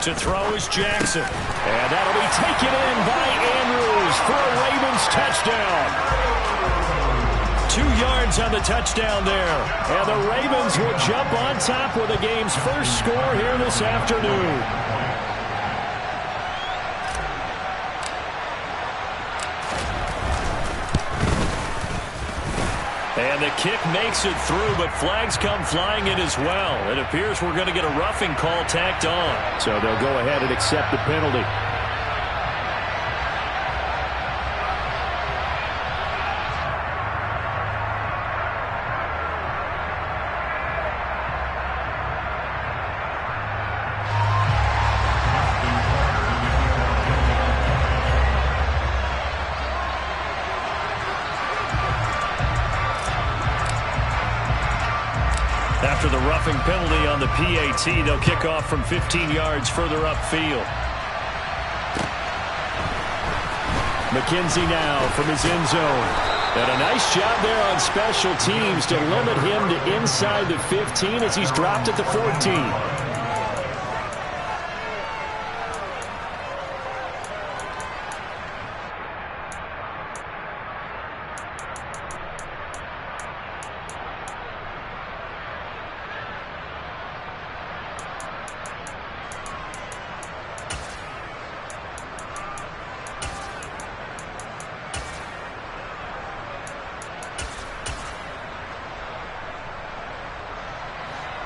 To throw is Jackson. And that'll be taken in by Andrews for a Ravens touchdown. 2 yards on the touchdown there. And the Ravens will jump on top with the game's first score here this afternoon. And the kick makes it through, but flags come flying in as well. It appears we're going to get a roughing call tacked on. So they'll go ahead and accept the penalty. After the roughing penalty on the PAT, they'll kick off from 15 yards further upfield. McKenzie now from his end zone. And a nice job there on special teams to limit him to inside the 15 as he's dropped at the 14.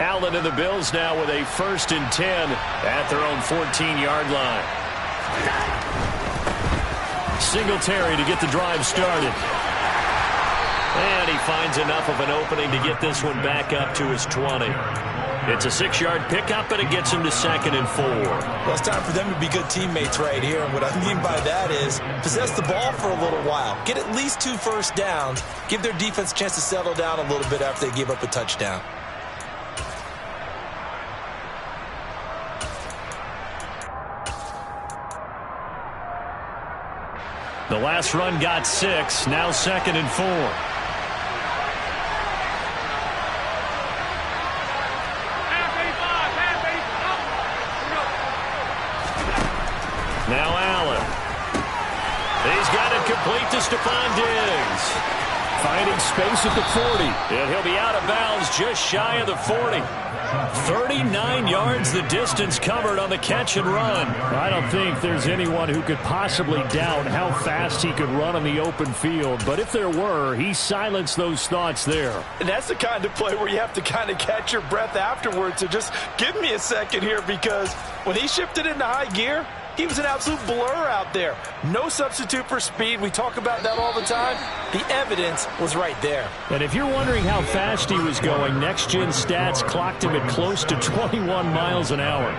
Allen and the Bills now with a 1st and 10 at their own 14-yard line. Singletary to get the drive started. And he finds enough of an opening to get this one back up to his 20. It's a 6-yard pickup, and it gets him to 2nd and 4. Well, it's time for them to be good teammates right here. And what I mean by that is possess the ball for a little while. Get at least 2 first downs. Give their defense a chance to settle down a little bit after they give up a touchdown. The last run got 6, now 2nd and 4. Now Allen. He's got it complete to Stephon Diggs. Finding space at the 40. And he'll be out of bounds just shy of the 40. 39 yards the distance covered on the catch and run. I don't think there's anyone who could possibly doubt how fast he could run on the open field. But if there were, he silenced those thoughts there. And that's the kind of play where you have to kind of catch your breath afterwards. So just give me a second here, because when he shifted into high gear, he was an absolute blur out there. No substitute for speed. We talk about that all the time. The evidence was right there. And if you're wondering how fast he was going, Next Gen Stats clocked him at close to 21 miles an hour.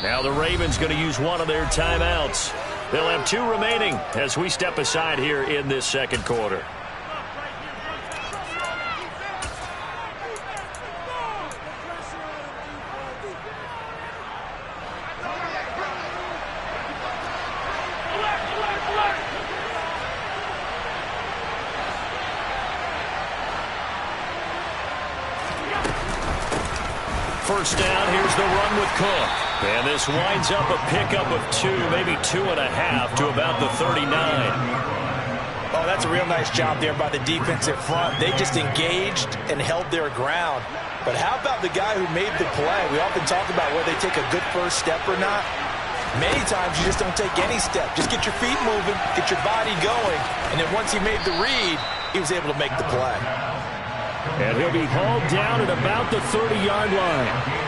Now the Ravens going to use one of their timeouts. They'll have 2 remaining as we step aside here in this second quarter. First down, here's the run with Cook. And this winds up a pickup of 2, maybe 2.5 to about the 39. Oh, that's a real nice job there by the defensive front. They just engaged and held their ground. But how about the guy who made the play? We often talk about whether they take a good first step or not. Many times you just don't take any step. Just get your feet moving, get your body going, and then once he made the read, he was able to make the play. And he'll be hauled down at about the 30-yard line.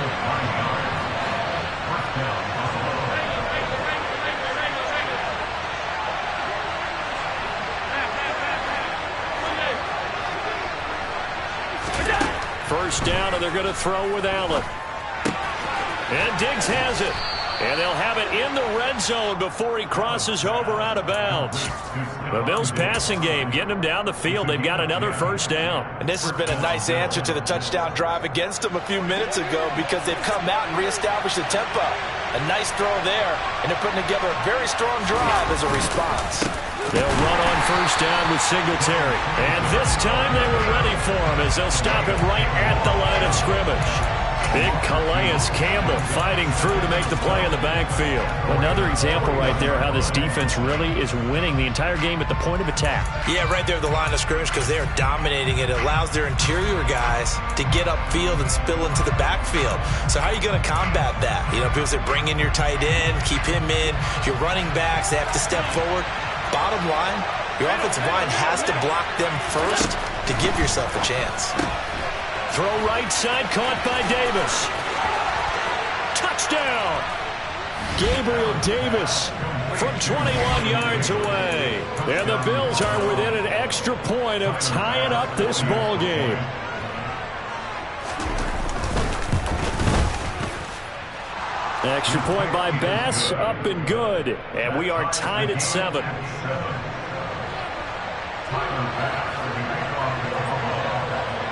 First down, and they're going to throw with Allen. And Diggs has it. And they'll have it in the red zone before he crosses over out of bounds. The Bills passing game getting them down the field. They've got another first down. And this has been a nice answer to the touchdown drive against them a few minutes ago because they've come out and reestablished the tempo. A nice throw there, and they're putting together a very strong drive as a response. They'll run on first down with Singletary. And this time they were ready for him as they'll stop him right at the line of scrimmage. Big Calais Campbell fighting through to make the play in the backfield. Another example right there how this defense really is winning the entire game at the point of attack. Yeah, right there at the line of scrimmage because they are dominating it. It allows their interior guys to get upfield and spill into the backfield. So how are you going to combat that? You know, people say bring in your tight end, keep him in. Your running backs, they have to step forward. Bottom line, your offensive line has to block them first to give yourself a chance. Throw right side, caught by Davis. Touchdown! Gabriel Davis from 21 yards away. And the Bills are within an extra point of tying up this ball game. Extra point by Bass, up and good. And we are tied at 7.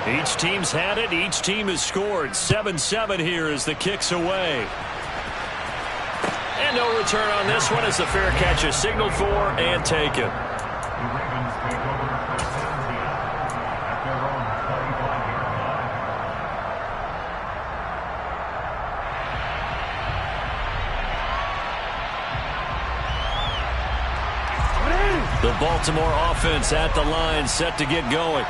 Each team's had it. Each team has scored. 7-7 here as the kick's away. And no return on this one as the fair catch is signaled for and taken. The Baltimore offense at the line, set to get going.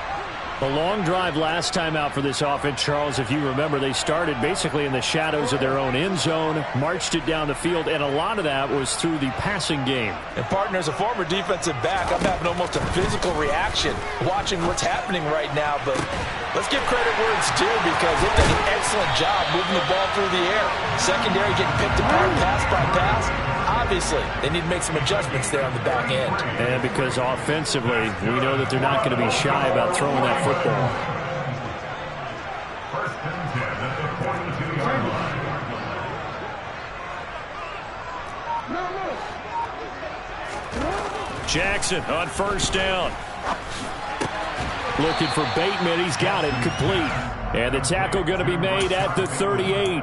A long drive last time out for this offense, Charles. If you remember, they started basically in the shadows of their own end zone, marched it down the field, and a lot of that was through the passing game. And, partner, as a former defensive back, I'm having almost a physical reaction watching what's happening right now. But let's give credit where it's due because they've done an excellent job moving the ball through the air. Secondary getting picked apart pass by pass. Obviously, they need to make some adjustments there on the back end. And because offensively, we know that they're not going to be shy about throwing that football. Jackson on first down. Looking for Bateman. He's got it complete. And the tackle going to be made at the 38.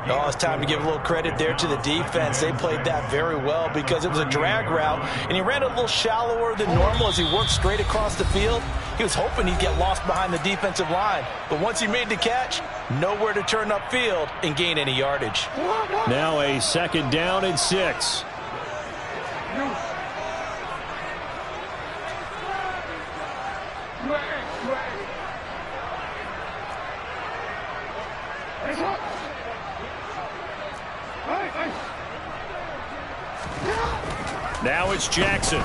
Oh, it's time to give a little credit there to the defense. They played that very well because it was a drag route, and he ran a little shallower than normal as he worked straight across the field. He was hoping he'd get lost behind the defensive line. But once he made the catch, nowhere to turn upfield and gain any yardage. Now a second down and 6. Now it's Jackson.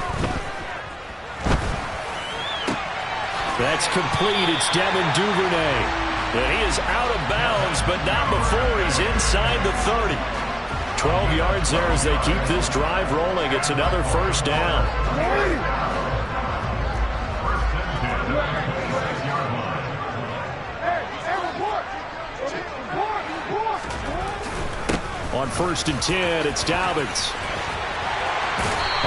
That's complete. It's Devin Duvernay. And he is out of bounds, but not before he's inside the 30. 12 yards there as they keep this drive rolling. It's another first down. On first and 10, it's Dobbins.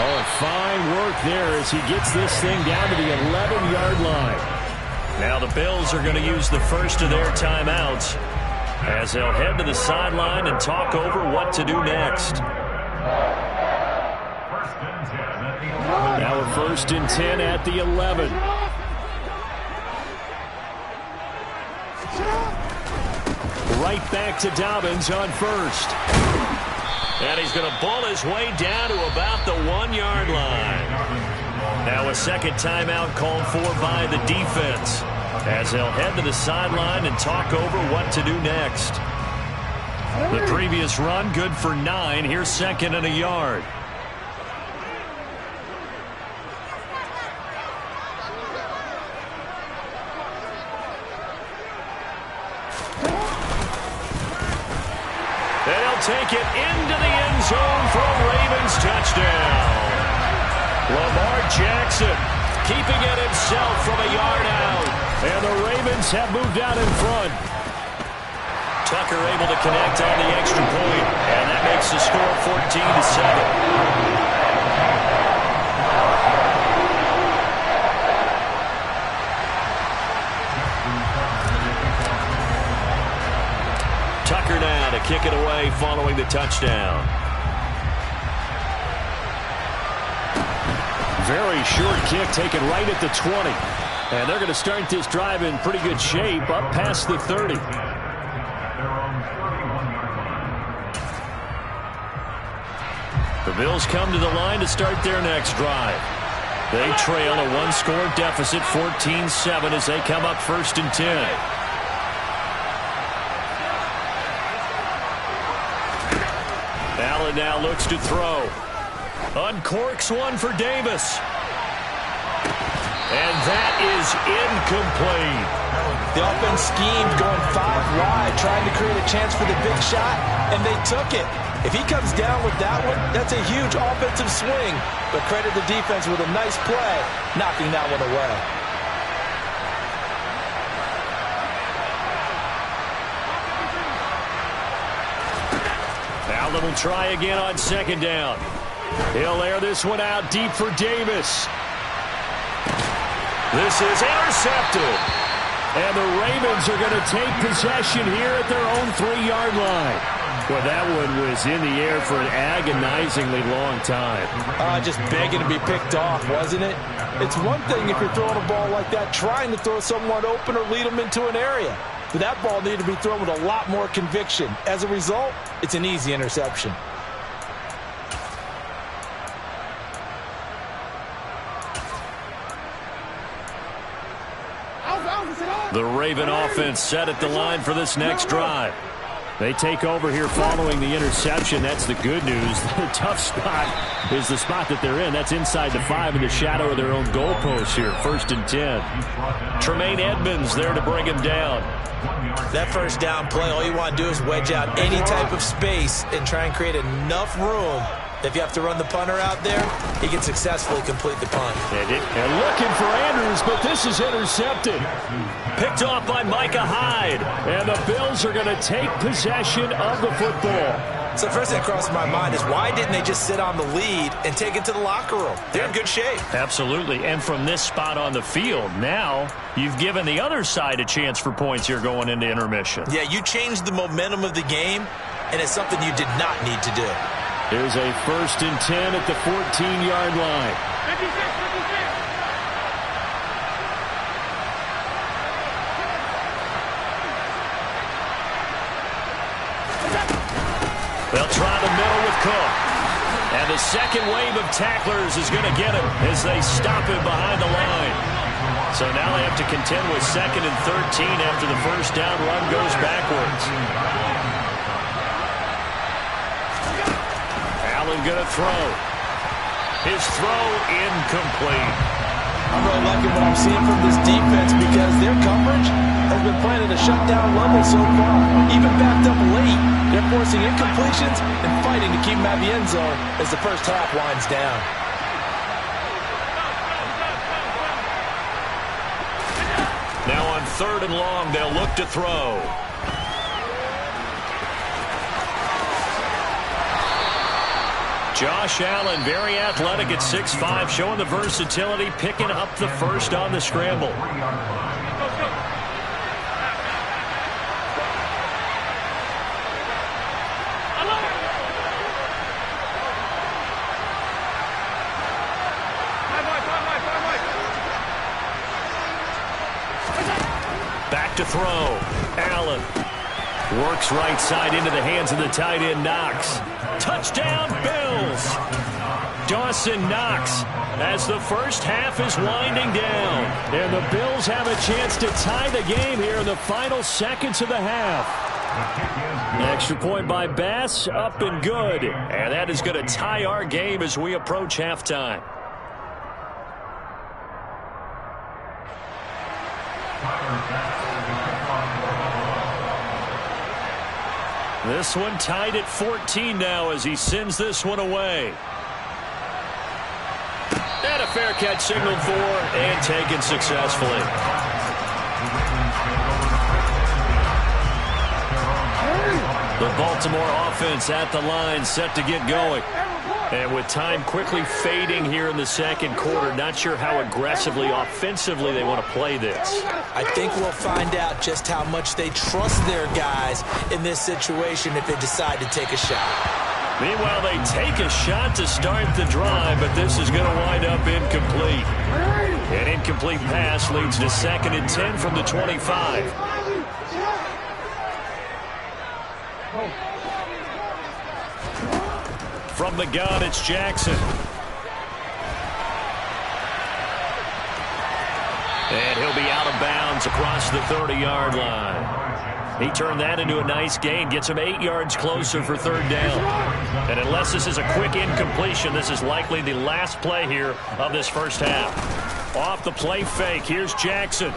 Oh, fine work there as he gets this thing down to the 11-yard line. Now the Bills are going to use the first of their timeouts as they'll head to the sideline and talk over what to do next. Now a first and 10 at the 11. Right back to Dobbins on first. And he's going to ball his way down to about the 1-yard line. Now a second timeout called for by the defense as they'll head to the sideline and talk over what to do next. The previous run good for 9. Here's second and a yard. Take it into the end zone for a Ravens touchdown. Lamar Jackson keeping it himself from a yard out. And the Ravens have moved out in front. Tucker able to connect on the extra point, and that makes the score 14-7. Tucker now to kick it away following the touchdown. Very short kick taken right at the 20. And they're going to start this drive in pretty good shape up past the 30. The Bills come to the line to start their next drive. They trail a one-score deficit, 14-7, as they come up 1st and 10. Allen now looks to throw. Uncorks one for Davis. And that is incomplete. The offense schemed going 5 wide, trying to create a chance for the big shot, and they took it. If he comes down with that one, that's a huge offensive swing. But credit the defense with a nice play, knocking that one away. Allen will try again on 2nd down. He'll air this one out deep for Davis. This is intercepted. And the Ravens are going to take possession here at their own 3-yard line. Well, that one was in the air for an agonizingly long time. Just begging to be picked off, wasn't it? It's one thing if you're throwing a ball like that, trying to throw someone open or lead them into an area. But that ball needed to be thrown with a lot more conviction. As a result, it's an easy interception. The Raven offense set at the line for this next drive. They take over here following the interception. That's the good news. The tough spot is the spot that they're in. That's inside the 5 in the shadow of their own goalpost here. 1st and 10. Tremaine Edmonds there to bring him down. That 1st down play, all you want to do is wedge out any type of space and try and create enough room. If you have to run the punter out there, he can successfully complete the punt. And looking for Andrews, but this is intercepted. Picked off by Micah Hyde. And the Bills are going to take possession of the football. So the first thing that crosses my mind is why didn't they just sit on the lead and take it to the locker room? They're in good shape. Absolutely. And from this spot on the field, now you've given the other side a chance for points here going into intermission. Yeah, you changed the momentum of the game, and it's something you did not need to do. Here's a 1st and 10 at the 14-yard line. They'll try the middle with Cook. And the second wave of tacklers is going to get him as they stop him behind the line. So now they have to contend with 2nd and 13 after the 1st down run goes backwards. Allen going to throw. His throw incomplete. I'm really liking what I'm seeing from this defense because their coverage has been playing at a shutdown level so far. Even backed up late, they're forcing incompletions and fighting to keep them out of the end zone as the 1st half winds down. Now on 3rd and long, they'll look to throw. Josh Allen, very athletic at 6'5", showing the versatility, picking up the 1st on the scramble. Back to throw. Allen works right side into the hands of the tight end Knox. Touchdown, Bills! Dawson Knox as the 1st half is winding down. And the Bills have a chance to tie the game here in the final seconds of the half. Extra point by Bass, up and good. And that is going to tie our game as we approach halftime. This one tied at 14 now as he sends this one away. And a fair catch signaled for and taken successfully. The Baltimore offense at the line, set to get going. And with time quickly fading here in the second quarter, not sure how aggressively, offensively they want to play this. I think we'll find out just how much they trust their guys in this situation if they decide to take a shot. Meanwhile, they take a shot to start the drive, but this is going to wind up incomplete. An incomplete pass leads to 2nd and 10 from the 25. From the gun, it's Jackson. And he'll be out of bounds across the 30-yard line. He turned that into a nice gain, gets him 8 yards closer for 3rd down. And unless this is a quick incompletion, this is likely the last play here of this first half. Off the play fake, here's Jackson.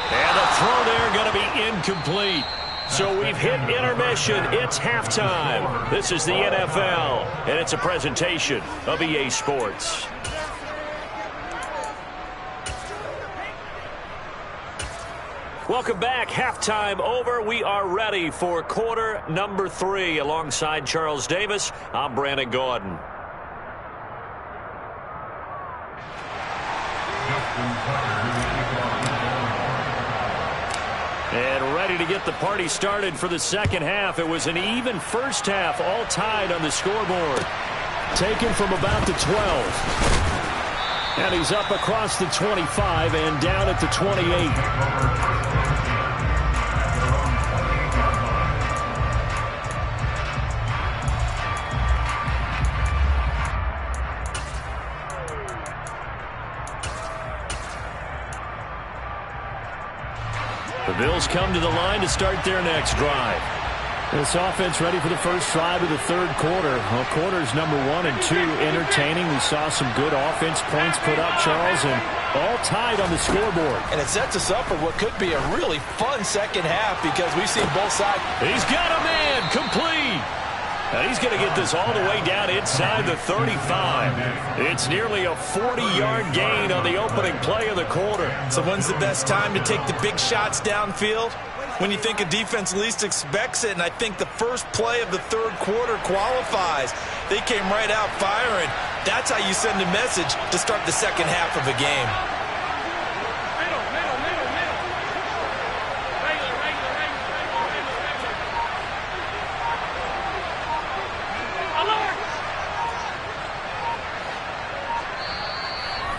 And the throw there going to be incomplete. So we've hit intermission. It's halftime. This is the NFL, and it's a presentation of EA Sports. Welcome back. Halftime over. We are ready for quarter number 3. Alongside Charles Davis, I'm Brandon Gordon. And ready to get the party started for the second half. It was an even first half, all tied on the scoreboard. Taken from about the 12. And he's up across the 25 and down at the 28. The Bills come to the line to start their next drive. This offense ready for the first drive of the third quarter. Well, quarters number 1 and 2 entertaining. We saw some good offense points put up, Charles, and all tied on the scoreboard. And it sets us up for what could be a really fun second half because we've seen both sides. He's got a man complete. And he's going to get this all the way down inside the 35. It's nearly a 40-yard gain on the opening play of the quarter. So when's the best time to take the big shots downfield? When you think a defense least expects it, and I think the first play of the third quarter qualifies. They came right out firing. That's how you send a message to start the second half of a game.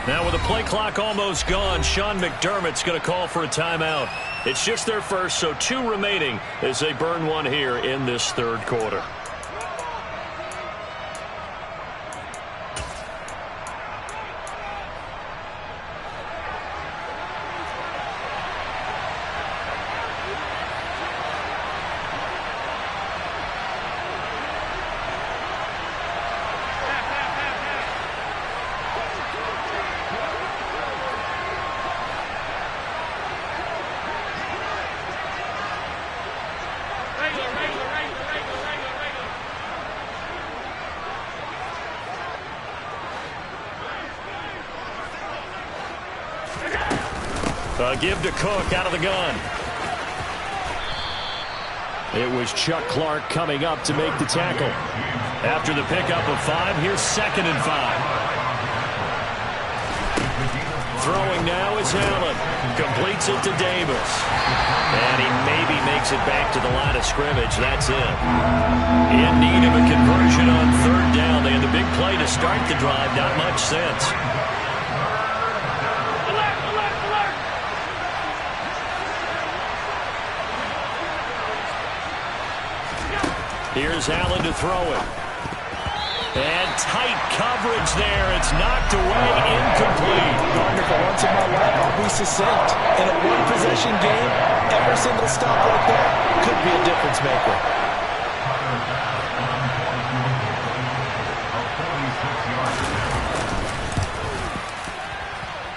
Now with the play clock almost gone, Sean McDermott's going to call for a timeout. It's just their first, so 2 remaining as they burn one here in this third quarter. Give to Cook out of the gun. It was Chuck Clark coming up to make the tackle. After the pickup of 5, here's 2nd and 5. Throwing now is Allen. Completes it to Davis. And he maybe makes it back to the line of scrimmage. That's it. In need of a conversion on 3rd down. They had the big play to start the drive. Not much sense. Here's Allen to throw it. And tight coverage there. It's knocked away, incomplete. Gardner, for once in my life, I'll be succinct. In a one-possession game, every single stop like that could be a difference maker.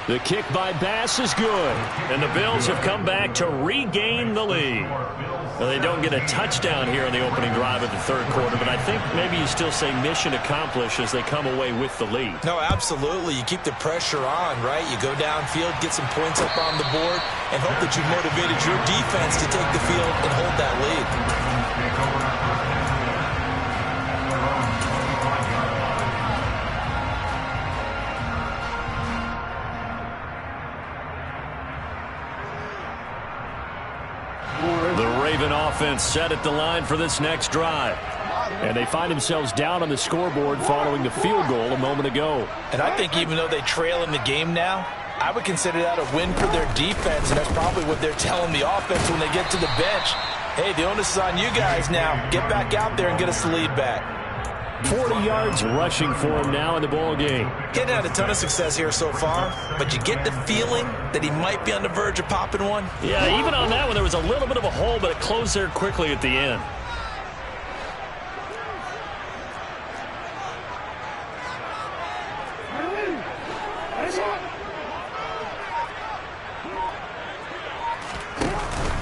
The kick by Bass is good. And the Bills have come back to regain the lead. Well, they don't get a touchdown here in the opening drive of the third quarter, but I think maybe you still say mission accomplished as they come away with the lead. No, absolutely. You keep the pressure on, right? You go downfield, get some points up on the board, and hope that you've motivated your defense to take the field and hold that lead. Offense set at the line for this next drive. And they find themselves down on the scoreboard following the field goal a moment ago. And I think even though they trail in the game now, I would consider that a win for their defense, and that's probably what they're telling the offense when they get to the bench. Hey, the onus is on you guys now. Get back out there and get us the lead back. 40 yards rushing for him now in the ball game. Getting had a ton of success here so far, but you get the feeling that he might be on the verge of popping one. Yeah, even on that one, there was a little bit of a hole, but it closed there quickly at the end.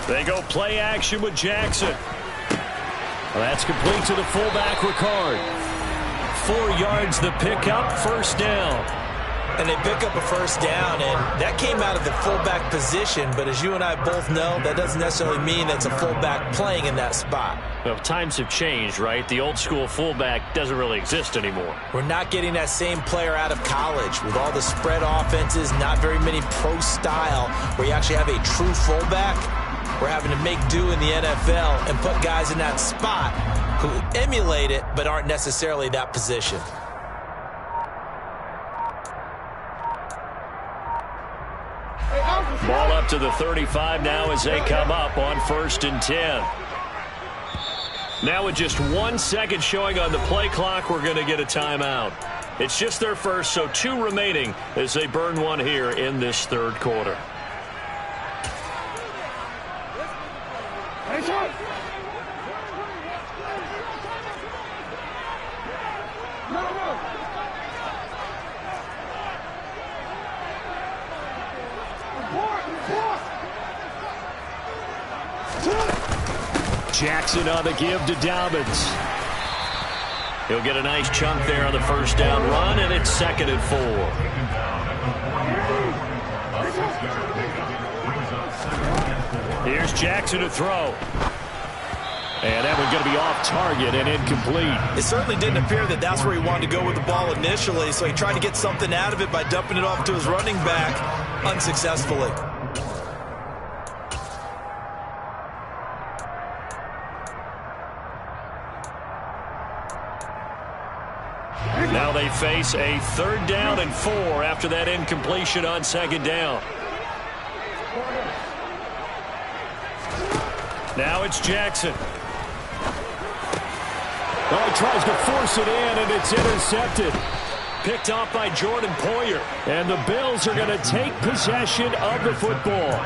They go play action with Jackson. Well, that's complete to the fullback, Ricard. 4 yards the pickup, first down. And they pick up a first down, and that came out of the fullback position, but as you and I both know, that doesn't necessarily mean that's a fullback playing in that spot. Well, times have changed, right? The old school fullback doesn't really exist anymore. We're not getting that same player out of college with all the spread offenses, not very many pro style, where you actually have a true fullback. We're having to make do in the NFL and put guys in that spot who emulate it but aren't necessarily that position. Ball up to the 35 now as they come up on 1st and 10. Now with just 1 second showing on the play clock, we're going to get a timeout. It's just their first, so 2 remaining as they burn one here in this third quarter. Jackson on the give to Dobbins. He'll get a nice chunk there on the first down run, and it's 2nd and 4. Here's Jackson to throw. And that one's going to be off target and incomplete. It certainly didn't appear that that's where he wanted to go with the ball initially, so he tried to get something out of it by dumping it off to his running back unsuccessfully. Now they face a 3rd down and 4 after that incompletion on 2nd down. Now it's Jackson. Oh, he tries to force it in, and it's intercepted. Picked off by Jordan Poyer. And the Bills are going to take possession of the football.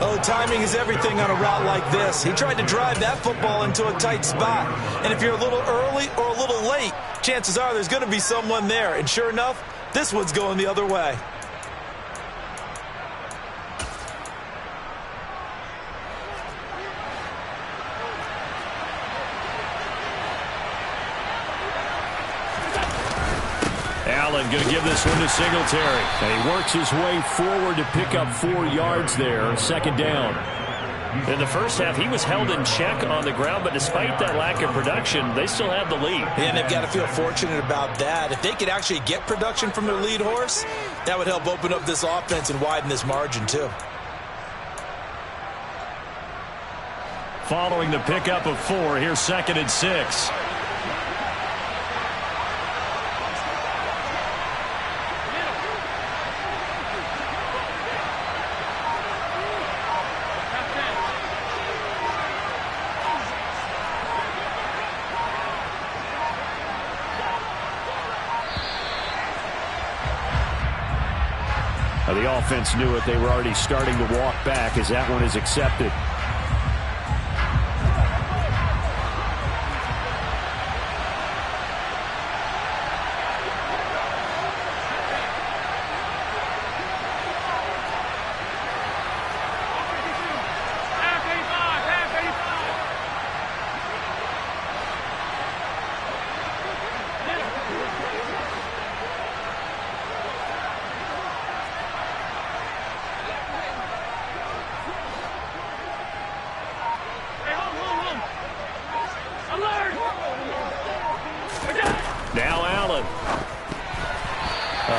Oh, timing is everything on a route like this. He tried to drive that football into a tight spot. And if you're a little early or a little late, chances are there's going to be someone there. And sure enough, this one's going the other way. Allen going to give this one to Singletary. And he works his way forward to pick up 4 yards there, 2nd down. In the first half, he was held in check on the ground, but despite that lack of production, they still have the lead. And they've got to feel fortunate about that. If they could actually get production from their lead horse, that would help open up this offense and widen this margin too. Following the pickup of 4, here's 2nd and 6. The offense knew it. They were already starting to walk back as that one is accepted.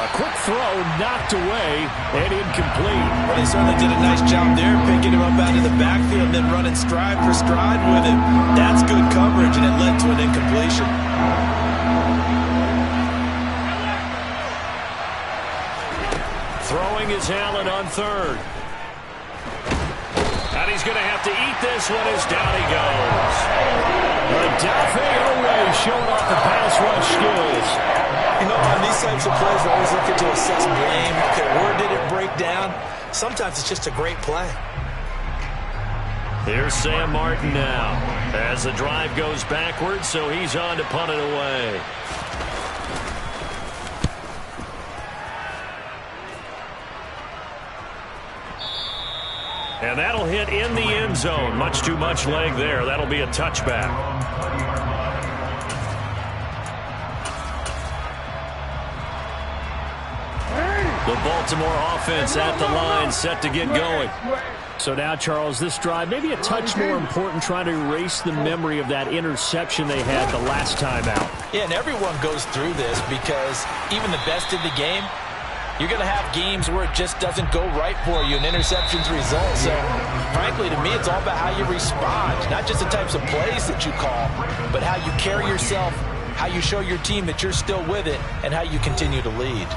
A quick throw knocked away and incomplete. Well, they certainly did a nice job there, picking him up out of the backfield and then running stride for stride with him. That's good coverage, and it led to an incompletion. Throwing is Allen on third. And he's going to have to eat this one as down he goes. Odafe Oweh showing off the pass rush skills. You know, on these types of plays, we're always looking to assess blame. Okay, where did it break down? Sometimes it's just a great play. Here's Sam Martin now as the drive goes backwards, so he's on to punt it away. And that'll hit in the end zone. Much too much leg there. That'll be a touchback. The Baltimore offense at the line, set to get going. So now, Charles, this drive, maybe a touch more important, trying to erase the memory of that interception they had the last time out. Yeah, and everyone goes through this because even the best in the game, you're going to have games where it just doesn't go right for you and interceptions result. So, frankly, to me, it's all about how you respond, not just the types of plays that you call, but how you carry yourself, how you show your team that you're still with it, and how you continue to lead.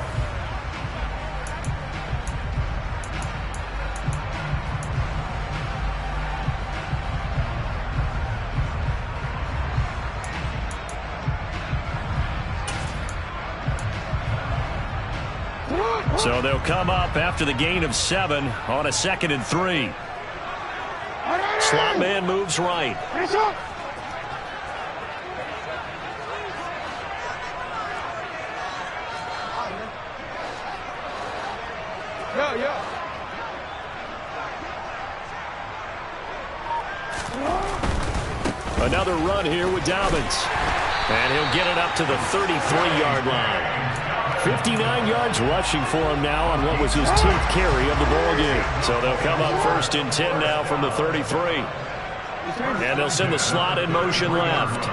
So they'll come up after the gain of 7 on a 2nd and 3. Slot man moves right. Another run here with Dobbins. And he'll get it up to the 33-yard line. 59 yards rushing for him now on what was his 10th carry of the ball game. So they'll come up 1st and 10 now from the 33. And they'll send the slot in motion left.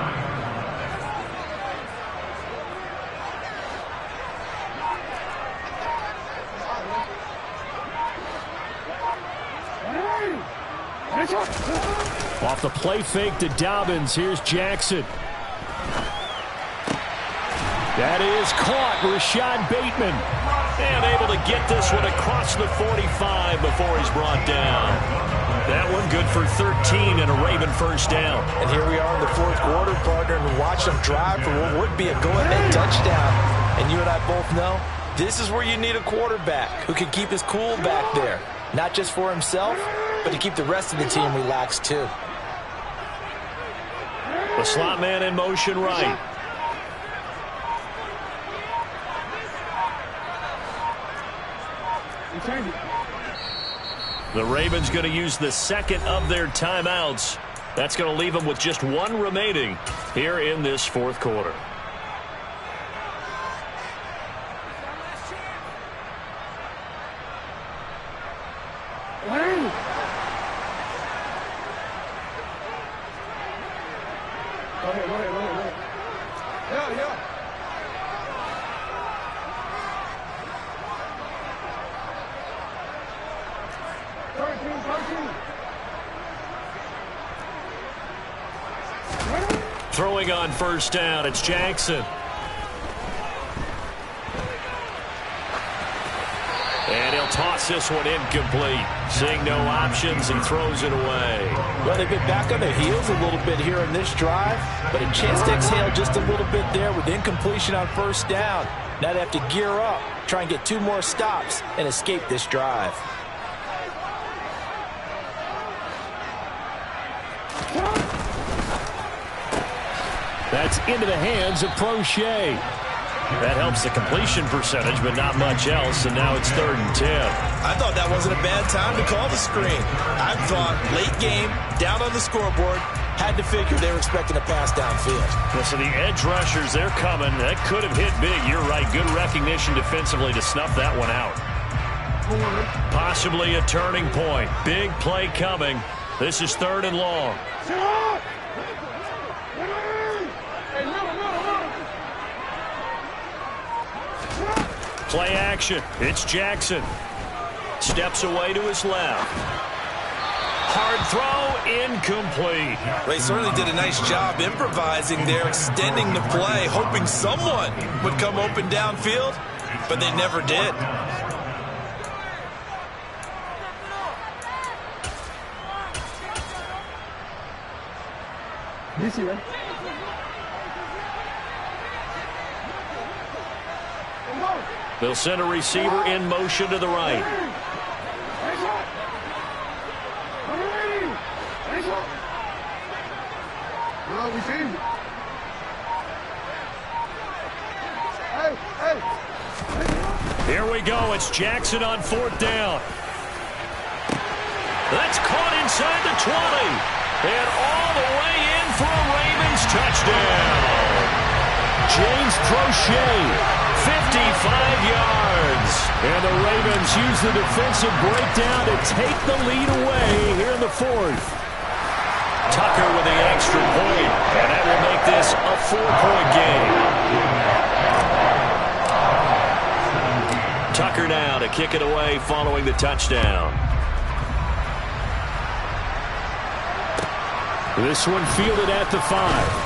Off the play fake to Dobbins. Here's Jackson. That is caught. Rashad Bateman. And able to get this one across the 45 before he's brought down. That one good for 13 and a Raven first down. And here we are in the 4th quarter, partner, and watch them drive for what would be a go-ahead touchdown. And you and I both know this is where you need a quarterback who can keep his cool back there. Not just for himself, but to keep the rest of the team relaxed too. The slot man in motion right. The Ravens going to use the 2nd of their timeouts. That's going to leave them with just 1 remaining here in this 4th quarter. Throwing on first down, it's Jackson. And he'll toss this one incomplete. Seeing no options, he throws it away. Well, they've been back on their heels a little bit here in this drive, but a chance to exhale just a little bit there with incompletion on first down. Now they have to gear up, try and get 2 more stops, and escape this drive. That's into the hands of Prochet. That helps the completion percentage, but not much else, and now it's 3rd and 10. I thought that wasn't a bad time to call the screen. I thought late game, down on the scoreboard, had to figure they were expecting a pass downfield. Well, so the edge rushers, they're coming. That could have hit big. You're right. Good recognition defensively to snuff that one out. Possibly a turning point. Big play coming. This is 3rd and long. Play action. It's Jackson. Steps away to his left. Hard throw, incomplete. They certainly did a nice job improvising there, extending the play, hoping someone would come open downfield, but they never did. They'll send a receiver in motion to the right. Here we go. It's Jackson on 4th down. That's caught inside the 20. And all the way in for a Ravens touchdown. James Prochet, 55 yards. And the Ravens use the defensive breakdown to take the lead away here in the 4th. Tucker with the extra point, and that will make this a 4-point game. Tucker now to kick it away following the touchdown. This one fielded at the 5.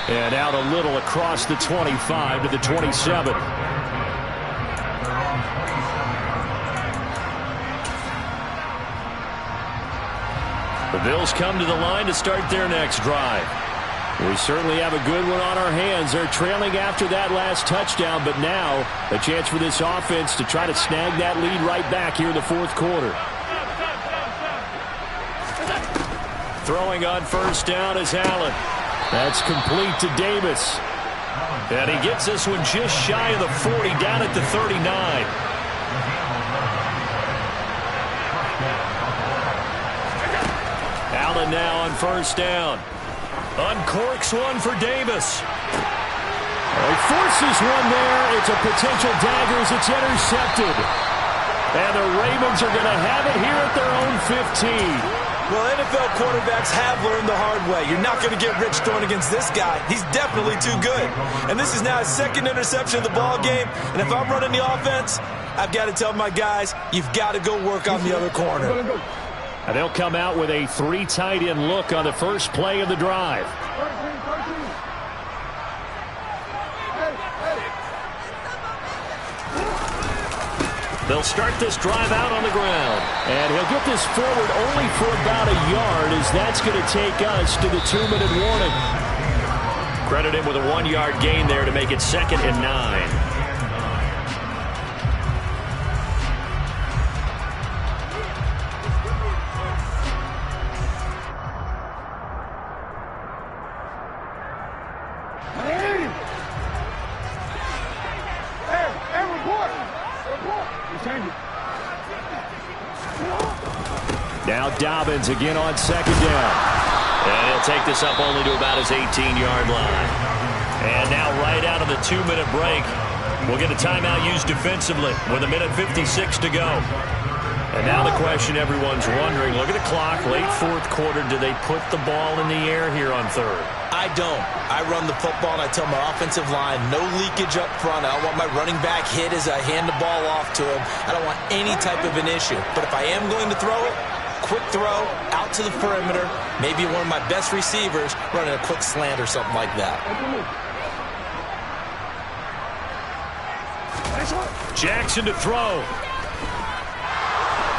And out a little across the 25 to the 27. The Bills come to the line to start their next drive. We certainly have a good one on our hands. They're trailing after that last touchdown, but now a chance for this offense to try to snag that lead right back here in the 4th quarter. Throwing on 1st down is Allen. That's complete to Davis. And he gets this one just shy of the 40, down at the 39. Allen now on 1st down. Uncorks one for Davis. He forces one there. It's a potential dagger as it's intercepted. And the Ravens are going to have it here at their own 15. Well, NFL quarterbacks have learned the hard way. You're not going to get rich throwing against this guy. He's definitely too good. And this is now his 2nd interception of the ball game. And if I'm running the offense, I've got to tell my guys, you've got to go work on the other corner. And they'll come out with a 3 tight end look on the first play of the drive. They'll start this drive out on the ground. And he'll get this forward only for about a yard, as that's going to take us to the 2-minute warning. Credit him with a 1-yard gain there to make it 2nd and 9. Now Dobbins again on 2nd down. And he'll take this up only to about his 18-yard line. And now right out of the 2-minute break, we'll get a timeout used defensively with 1:56 to go. And now the question everyone's wondering, look at the clock, late 4th quarter, do they put the ball in the air here on 3rd? I don't. I run the football, and I tell my offensive line, no leakage up front. I don't want my running back hit as I hand the ball off to him. I don't want any type of an issue. But if I am going to throw it, quick throw, out to the perimeter, maybe one of my best receivers running a quick slant or something like that. Jackson to throw.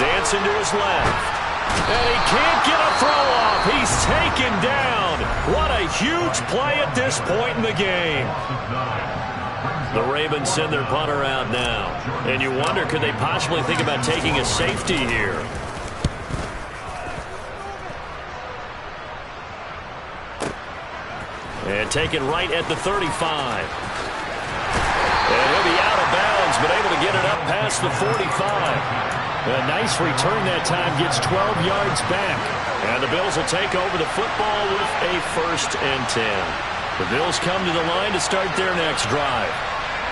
Dancing to his left. And he can't get a throw off. He's taken down. What a huge play at this point in the game. The Ravens send their punter out now. And you wonder, could they possibly think about taking a safety here? And taken right at the 35. And he'll be out of bounds, but able to get it up past the 45. A nice return that time, gets 12 yards back. And the Bills will take over the football with a 1st and 10. The Bills come to the line to start their next drive.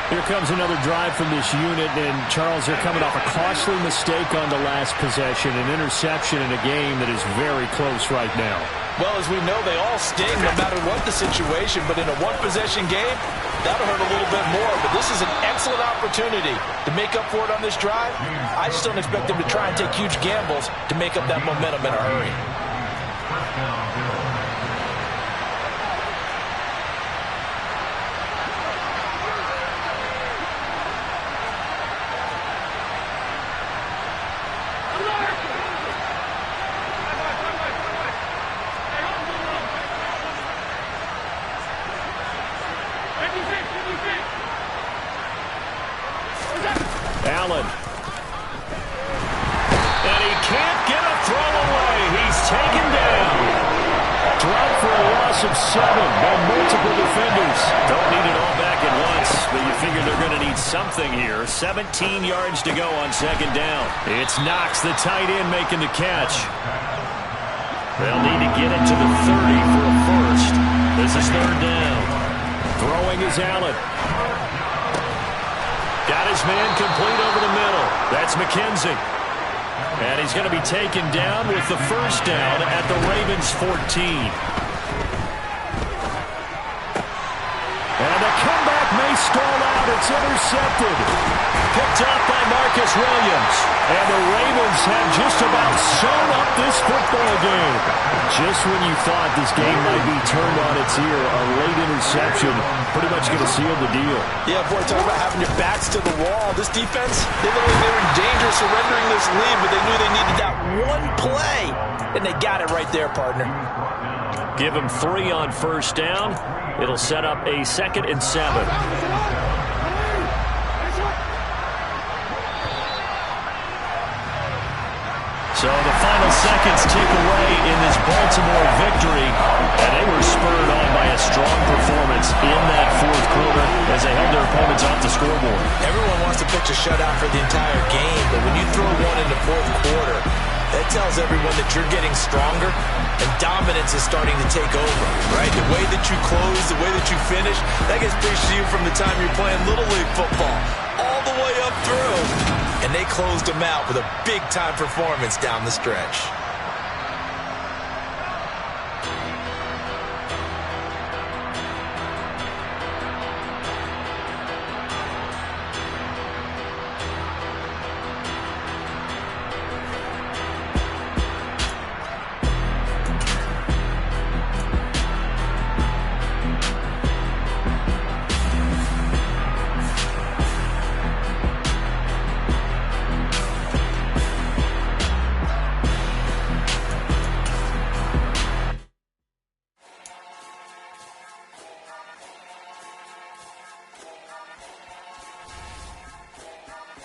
Here comes another drive from this unit, and Charles, they're coming off a costly mistake on the last possession, an interception in a game that is very close right now. Well, as we know, they all sting no matter what the situation, but in a one-possession game, That'll hurt a little bit more, but this is an excellent opportunity to make up for it on this drive. I just don't expect them to try and take huge gambles to make up that momentum in a hurry. Allen. And he can't get a throw away. He's taken down. Dropped for a loss of 7 by multiple defenders. Don't need it all back at once, but you figure they're going to need something here. 17 yards to go on second down. It's Knox, the tight end, making the catch. They'll need to get it to the 30 for a first. This is third down. Throwing is Allen. Got his man complete over the middle. That's McKenzie. And he's going to be taken down with the first down at the Ravens' 14. And the comeback may stall out. It's intercepted. Picked up by Marcus Williams. And the Ravens have just about sewn up this football game. Just when you thought this game might be turned on its ear, a late interception pretty much going to seal the deal. Yeah, boy, talk about having your backs to the wall. This defense, they looked like they were in danger of surrendering this lead, but they knew they needed that one play, and they got it right there, partner. Give him 3 on first down. It'll set up a 2nd and 7. So the final seconds tick away in this Baltimore victory, and they were spurred on by a strong performance in that fourth quarter as they held their opponents off the scoreboard. Everyone wants to pitch a shutout for the entire game, but when you throw one in the fourth quarter, that tells everyone that you're getting stronger and dominance is starting to take over, right? The way that you close, the way that you finish, that gets preached to you from the time you're playing Little League football all the way up through. And they closed them out with a big-time performance down the stretch.